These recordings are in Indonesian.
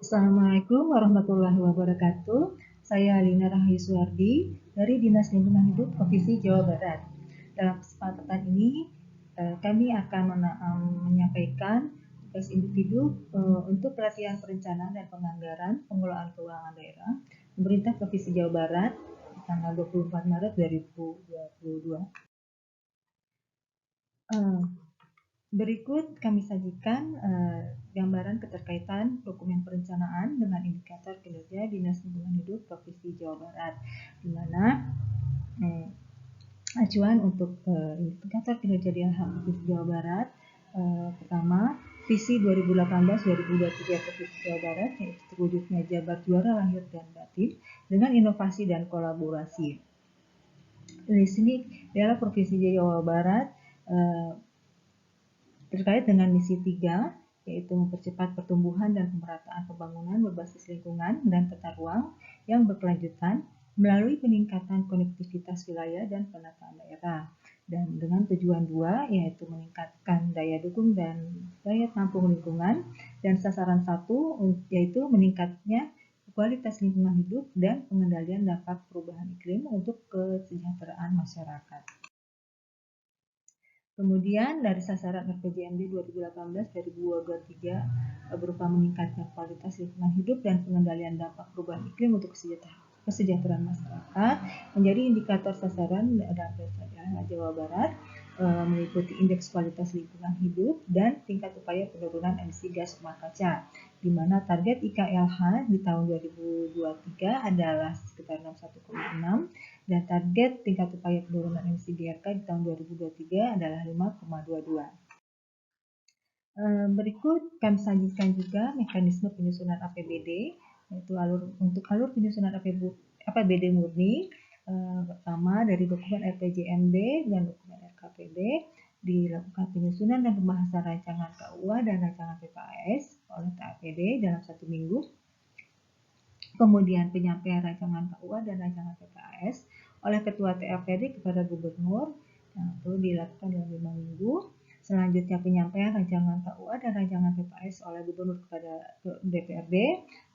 Assalamualaikum warahmatullahi wabarakatuh. Saya Lina Rahayu Suwardi dari Dinas Lingkungan Hidup Provinsi Jawa Barat. Dalam kesempatan ini, kami akan menyampaikan tugas individu untuk pelatihan perencanaan dan penganggaran pengelolaan keuangan daerah pemerintah Provinsi Jawa Barat tanggal 24 Maret 2022. Berikut kami sajikan gambaran keterkaitan dokumen perencanaan dengan indikator kinerja Dinas Lingkungan Hidup Provinsi Jawa Barat, di mana acuan untuk indikator kinerja DLH Provinsi Jawa Barat pertama, visi 2018-2023 Provinsi Jawa Barat, yaitu terwujudnya Jabar Juara Lahir dan Batin dengan inovasi dan kolaborasi. Di sini daerah Provinsi Jawa Barat terkait dengan misi 3, yaitu mempercepat pertumbuhan dan pemerataan pembangunan berbasis lingkungan dan tata ruang yang berkelanjutan melalui peningkatan konektivitas wilayah dan penataan daerah. Dan dengan tujuan 2, yaitu meningkatkan daya dukung dan daya tampung lingkungan, dan sasaran 1, yaitu meningkatnya kualitas lingkungan hidup dan pengendalian dampak perubahan iklim untuk kesejahteraan masyarakat. Kemudian dari sasaran RPJMD 2018-2023 berupa meningkatnya kualitas lingkungan hidup dan pengendalian dampak perubahan iklim untuk kesejahteraan masyarakat menjadi indikator sasaran daerah Jawa Barat meliputi indeks kualitas lingkungan hidup dan tingkat upaya penurunan emisi gas rumah kaca, di mana target IKLH di tahun 2023 adalah sekitar 61,6 dan target tingkat upaya penurunan emisi GRK di tahun 2023 adalah 5,22. Berikut kami sajikan juga mekanisme penyusunan APBD, yaitu untuk alur penyusunan APBD murni. Pertama, dari dokumen RPJMD dan dokumen RKPD dilakukan penyusunan dan pembahasan rancangan KUA dan rancangan PPAS oleh TAPD dalam 1 minggu. Kemudian penyampaian rancangan KUA dan rancangan PPAS oleh Ketua TAPD kepada Gubernur yang perlu dilakukan dalam 5 minggu. Selanjutnya penyampaian rancangan KUA dan rancangan PPAS oleh Gubernur kepada DPRD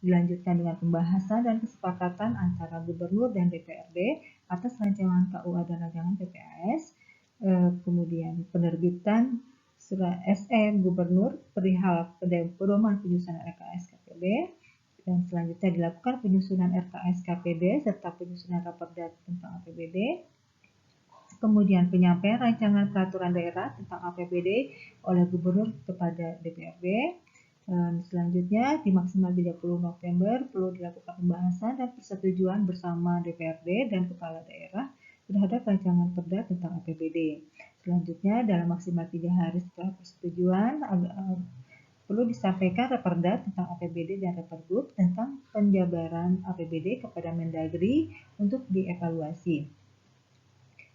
dilanjutkan dengan pembahasan dan kesepakatan antara Gubernur dan DPRD atas rancangan KUA dan rancangan PPAS. Kemudian penerbitan surat SE Gubernur perihal pedoman penyusunan RKS KPD. Dan selanjutnya dilakukan penyusunan RKS KPD serta penyusunan raperda tentang APBD. Kemudian penyampaian rancangan peraturan daerah tentang APBD oleh Gubernur kepada DPRD. Selanjutnya di maksimal 30 November perlu dilakukan pembahasan dan persetujuan bersama DPRD dan kepala daerah terhadap rancangan perda tentang APBD. Selanjutnya dalam maksimal 3 hari setelah persetujuan perlu disampaikan raperda tentang APBD dan Rapergub tentang penjabaran APBD kepada Mendagri untuk dievaluasi.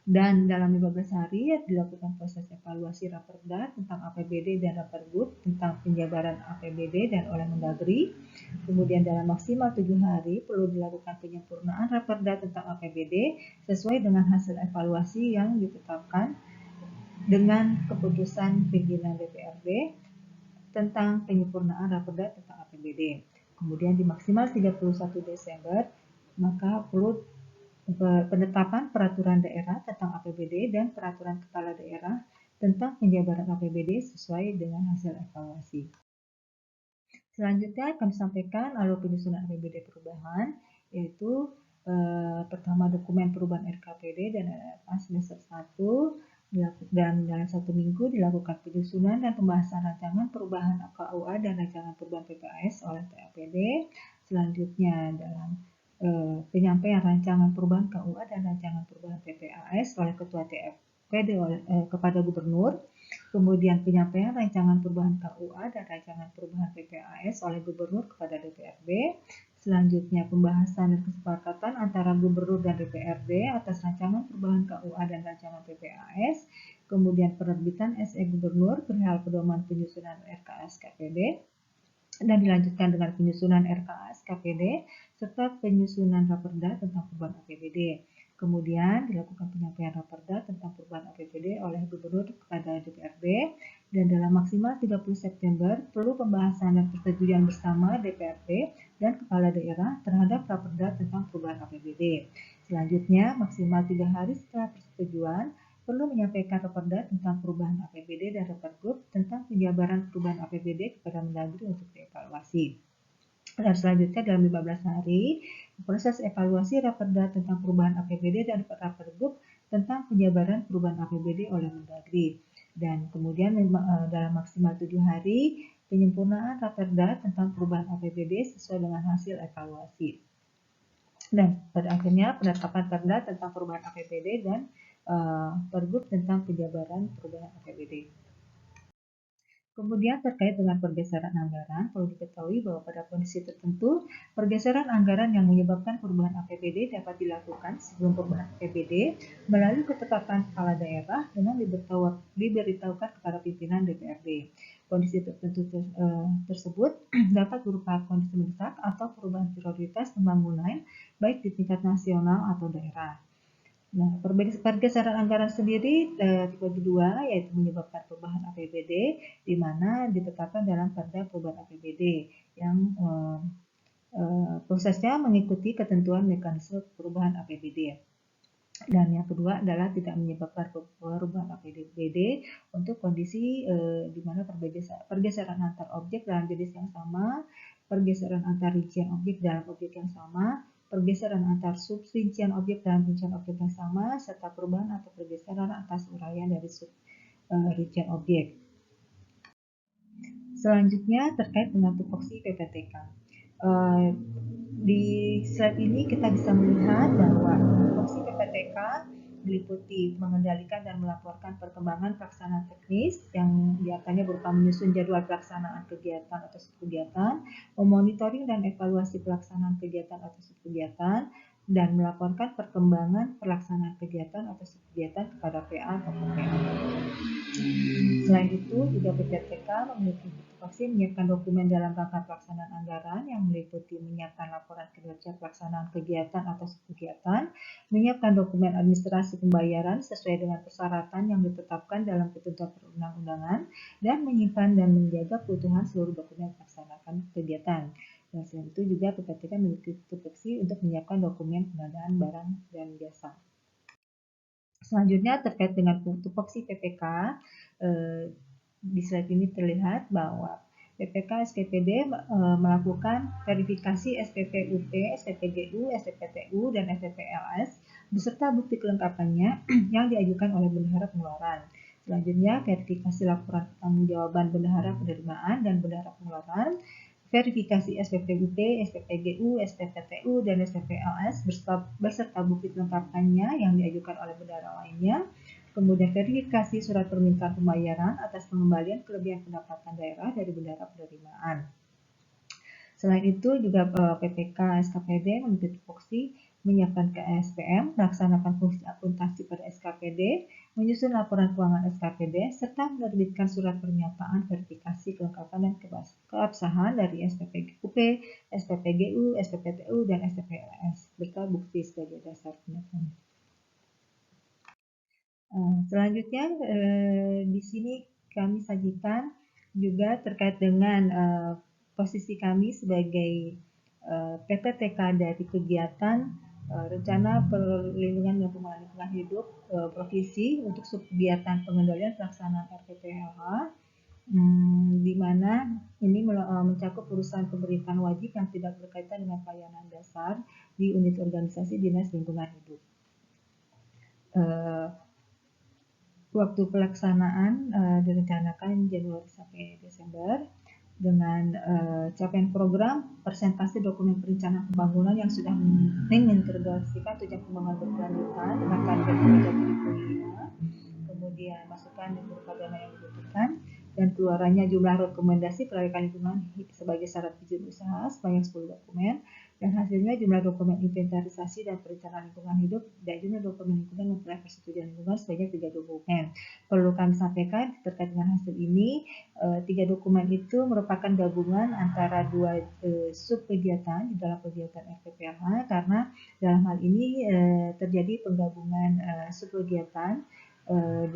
Dan dalam 15 hari dilakukan proses evaluasi raperda tentang APBD dan Rapergub tentang penjabaran APBD dan oleh Mendagri. Kemudian dalam maksimal 7 hari perlu dilakukan penyempurnaan raperda tentang APBD sesuai dengan hasil evaluasi yang ditetapkan dengan keputusan pimpinan DPRD tentang penyempurnaan raperda tentang APBD. Kemudian di maksimal 31 Desember, maka perlu penetapan peraturan daerah tentang APBD dan peraturan kepala daerah tentang penjabaran APBD sesuai dengan hasil evaluasi. Selanjutnya kami sampaikan alur penyusunan APBD perubahan, yaitu pertama dokumen perubahan RKPD dan RRA semester 1, dan dalam 1 minggu dilakukan penyusunan dan pembahasan rancangan perubahan KUA dan rancangan perubahan PPAS oleh TAPD. Selanjutnya dalam penyampaian rancangan perubahan KUA dan rancangan perubahan PPAS oleh Ketua TAPD kepada Gubernur. Kemudian penyampaian rancangan perubahan KUA dan rancangan perubahan PPAS oleh Gubernur kepada DPRD. Selanjutnya pembahasan dan kesepakatan antara Gubernur dan DPRD atas rancangan perubahan KUA dan rancangan PPAS. Kemudian penerbitan SE Gubernur perihal pedoman penyusunan RKS KPD dan dilanjutkan dengan penyusunan RKS KPD serta penyusunan raperda tentang perubahan APBD. Kemudian dilakukan penyampaian raperda tentang perubahan APBD oleh Gubernur kepada DPRD, dan dalam maksimal 30 September perlu pembahasan dan persetujuan bersama DPRD dan Kepala Daerah terhadap raperda tentang perubahan APBD. Selanjutnya, maksimal 3 hari setelah persetujuan, perlu menyampaikan raperda tentang perubahan APBD dan Rapergub tentang penjabaran perubahan APBD kepada Mendagri untuk dievaluasi. Dan selanjutnya dalam 15 hari, proses evaluasi raperda tentang perubahan APBD dan Rapergub tentang penjabaran perubahan APBD oleh Mendagri. Dan kemudian dalam maksimal 7 hari, penyempurnaan raperda tentang perubahan APBD sesuai dengan hasil evaluasi. Dan pada akhirnya penetapan perda tentang perubahan APBD dan Pergub tentang penjabaran perubahan APBD. Kemudian terkait dengan pergeseran anggaran, perlu diketahui bahwa pada kondisi tertentu, pergeseran anggaran yang menyebabkan perubahan APBD dapat dilakukan sebelum perubahan APBD melalui ketetapan kepala daerah dengan diberitahukan kepada pimpinan DPRD. Kondisi tertentu tersebut dapat berupa kondisi mendesak atau perubahan prioritas pembangunan baik di tingkat nasional atau daerah. Nah, pergeseran anggaran sendiri dibagi dua, yaitu menyebabkan perubahan APBD, di mana ditetapkan dalam Perda Perubahan APBD yang prosesnya mengikuti ketentuan mekanisme perubahan APBD. Dan yang kedua adalah tidak menyebabkan perubahan APBD untuk kondisi di mana pergeseran antar objek dalam jenis yang sama, pergeseran antar rincian objek dalam objek yang sama, pergeseran antar sub-rincian objek dalam rincian objek yang sama, serta perubahan atau pergeseran atas uraian dari sub-rincian objek. Selanjutnya terkait dengan tupoksi PPTK. Di slide ini kita bisa melihat bahwa tupoksi PPTK meliputi mengendalikan dan melaporkan perkembangan pelaksanaan teknis yang biasanya berupa menyusun jadwal pelaksanaan kegiatan atau subkegiatan, memonitoring dan evaluasi pelaksanaan kegiatan atau subkegiatan, dan melaporkan perkembangan pelaksanaan kegiatan atau subkegiatan kepada PA atau PPA. Selain itu, juga PPTK memiliki tupoksi menyiapkan dokumen dalam rangka pelaksanaan anggaran yang meliputi menyiapkan laporan kinerja pelaksanaan kegiatan atau kegiatan, menyiapkan dokumen administrasi pembayaran sesuai dengan persyaratan yang ditetapkan dalam ketentuan perundang-undangan, dan menyimpan dan menjaga keutuhan seluruh dokumen pelaksanaan kegiatan. Dan selain itu juga PPTK memiliki tupoksi untuk menyiapkan dokumen pengadaan barang dan jasa. Selanjutnya terkait dengan tupoksi PPK, di slide ini terlihat bahwa PPK SPPD melakukan verifikasi SPPUP, SPPGU, SPPTU, dan SPPLS beserta bukti kelengkapannya yang diajukan oleh bendahara pengeluaran. Selanjutnya, verifikasi laporan pertanggungjawaban bendahara penerimaan dan bendahara pengeluaran, verifikasi SPPUP, SPPGU, SPPTU, dan SPPLS beserta bukti kelengkapannya yang diajukan oleh bendahara lainnya. Kemudian verifikasi surat permintaan pembayaran atas pengembalian kelebihan pendapatan daerah dari bendahara penerimaan. Selain itu juga PPK SKPD memiliki tupoksi menyiapkan KSPM, melaksanakan fungsi akuntansi pada SKPD, menyusun laporan keuangan SKPD, serta menerbitkan surat pernyataan verifikasi kelengkapan dan keabsahan dari SPPUP, SPPGU, SPPTU, dan SPPLS serta bukti sebagai dasar pernyataan. Selanjutnya di sini kami sajikan juga terkait dengan posisi kami sebagai PPTK dari kegiatan rencana perlindungan dan pengelolaan lingkungan hidup provinsi untuk subkegiatan pengendalian pelaksanaan RPPLH, di mana ini mencakup urusan pemerintahan wajib yang tidak berkaitan dengan pelayanan dasar di unit organisasi Dinas Lingkungan Hidup. Waktu pelaksanaan direncanakan Januari sampai Desember dengan capaian program persentase dokumen perencanaan pembangunan yang sudah mengintegrasikan tujuan pembangunan berkelanjutan dengan target mencapai 2025, kemudian masukan dan berupa dana yang dibutuhkan, dan keluarannya jumlah rekomendasi perbaikan lingkungan sebagai syarat izin usaha sebanyak 10 dokumen, Dan hasilnya jumlah dokumen inventarisasi dan perencanaan lingkungan hidup dan jumlah dokumen lingkungan memperoleh persetujuan lingkungan sebanyak 3 dokumen. Perlu kami sampaikan terkait dengan hasil ini, 3 dokumen itu merupakan gabungan antara dua sub kegiatan di dalam kegiatan RPPLH, karena dalam hal ini terjadi penggabungan sub kegiatan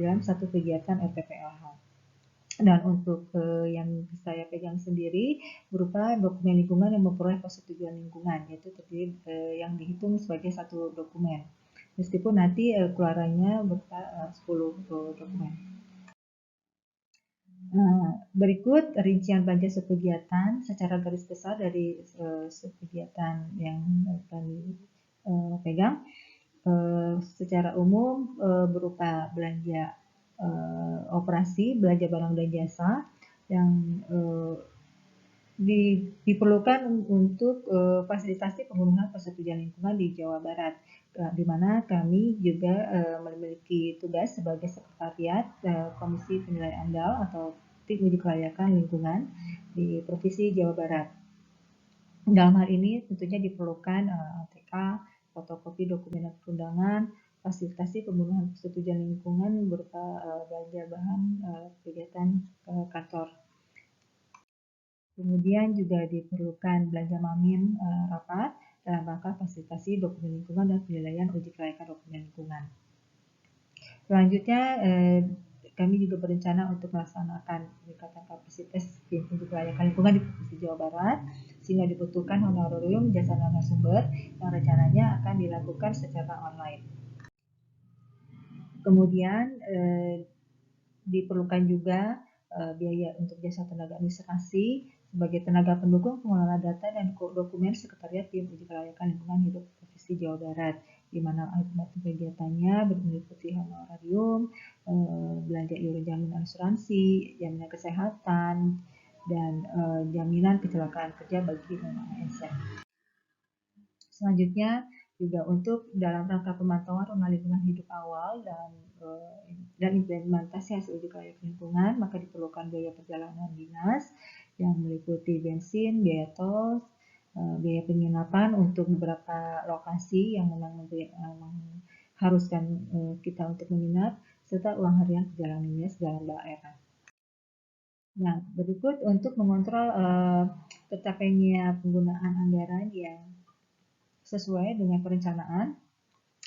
dalam satu kegiatan RPPLH. Dan untuk yang saya pegang sendiri berupa dokumen lingkungan yang memperoleh persetujuan lingkungan, yaitu terdiri yang dihitung sebagai satu dokumen. Meskipun nanti keluarannya berupa 10 dokumen. Berikut rincian belanja subkegiatan secara garis besar dari subkegiatan yang kami pegang. Secara umum berupa belanja operasi, belanja barang dan jasa yang diperlukan untuk fasilitasi pemenuhan persetujuan lingkungan di Jawa Barat, di mana kami juga memiliki tugas sebagai sekretariat Komisi Penilaian AMDAL atau Tim Uji Kelayakan Lingkungan di Provinsi Jawa Barat. Dalam hal ini tentunya diperlukan ATK, fotokopi dokumen perundangan, fasilitasi pemenuhan persetujuan lingkungan berupa belanja bahan kegiatan kantor. Kemudian juga diperlukan belanja mamin rapat dalam rangka fasilitasi dokumen lingkungan dan penilaian uji kelayakan dokumen lingkungan. Selanjutnya kami juga berencana untuk melaksanakan peningkatan kapasitas tim uji kelayakan lingkungan di Provinsi Jawa Barat, sehingga dibutuhkan honorarium jasa narasumber yang rencananya akan dilakukan secara online. Kemudian diperlukan juga biaya untuk jasa tenaga administrasi sebagai tenaga pendukung pengelola data dan dokumen Sekretariat Tim Uji Kelayakan Lingkungan Hidup Provinsi Jawa Barat, di mana item kegiatannya meliputi honorarium, belanja iuran jaminan asuransi, jaminan kesehatan, dan jaminan kecelakaan kerja bagi ASN. Selanjutnya juga untuk dalam rangka pemantauan rumah lingkungan hidup awal dan implementasi hasil uji kelayakan lingkungan, maka diperlukan biaya perjalanan dinas yang meliputi bensin, biaya tol, biaya penginapan untuk beberapa lokasi yang memang mengharuskan kita untuk menginap, serta uang harian perjalanan dinas dalam daerah. Nah, berikut untuk mengontrol tercapainya penggunaan anggaran yang sesuai dengan perencanaan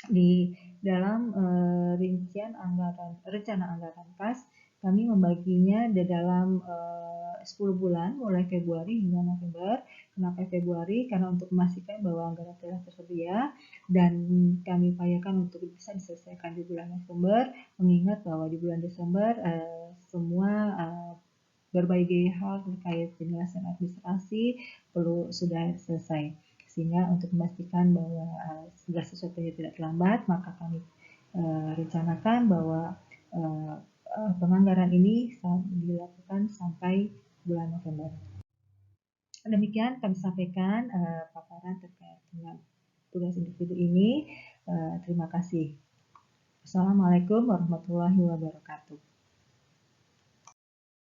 di dalam rincian anggaran rencana anggaran kas, kami membaginya di dalam 10 bulan mulai Februari hingga November. Kenapa Februari? Karena untuk memastikan bahwa anggaran telah tersedia dan kami upayakan untuk bisa diselesaikan di bulan November, mengingat bahwa di bulan Desember semua berbagai hal terkait penyelesaian administrasi sudah selesai. Sehingga untuk memastikan bahwa segala sesuatunya tidak terlambat, maka kami rencanakan bahwa penganggaran ini dilakukan sampai bulan November. Demikian kami sampaikan paparan terkait dengan tugas individu ini. Terima kasih. Assalamualaikum warahmatullahi wabarakatuh.